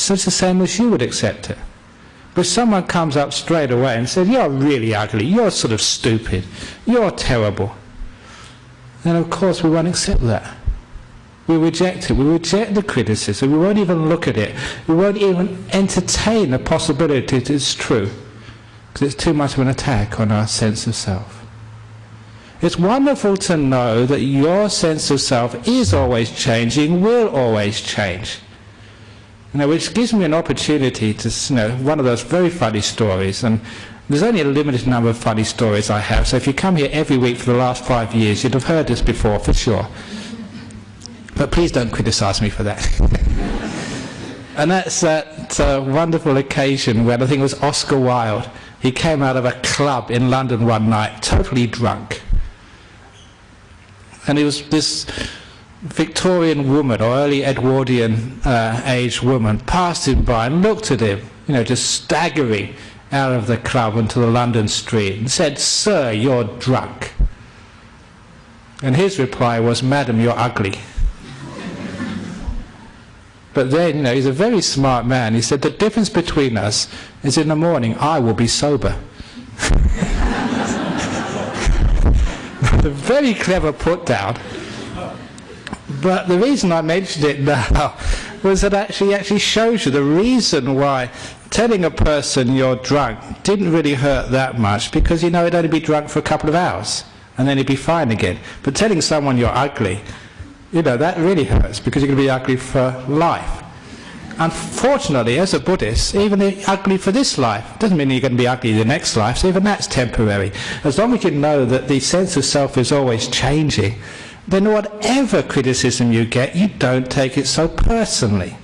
So it's the same as you would accept it. But if someone comes up straight away and says, you're really ugly, you're sort of stupid, you're terrible, then of course we won't accept that. We reject it. We reject the criticism. We won't even look at it. We won't even entertain the possibility that it's true, because it's too much of an attack on our sense of self. It's wonderful to know that your sense of self is always changing, will always change. Which gives me an opportunity to, one of those very funny stories, and there's only a limited number of funny stories I have, so if you come here every week for the last 5 years, you'd have heard this before for sure. But please don't criticize me for that. And that's that wonderful occasion when I think it was Oscar Wilde. He came out of a club in London one night, totally drunk. And it was this Victorian woman, or early Edwardian aged woman, passed him by and looked at him, just staggering out of the club into the London street, and said, "Sir, you're drunk." And his reply was, "Madam, you're ugly." But then, he's a very smart man. He said, "The difference between us is in the morning I will be sober." A very clever put down. But the reason I mentioned it now was that actually shows you the reason why telling a person you're drunk didn't really hurt that much, because he'd only be drunk for a couple of hours and then he'd be fine again. But telling someone you're ugly, that really hurts, because you're going to be ugly for life. Unfortunately, as a Buddhist, even ugly for this life doesn't mean you're going to be ugly the next life, so even that's temporary. As long as you know that the sense of self is always changing, then whatever criticism you get, you don't take it so personally.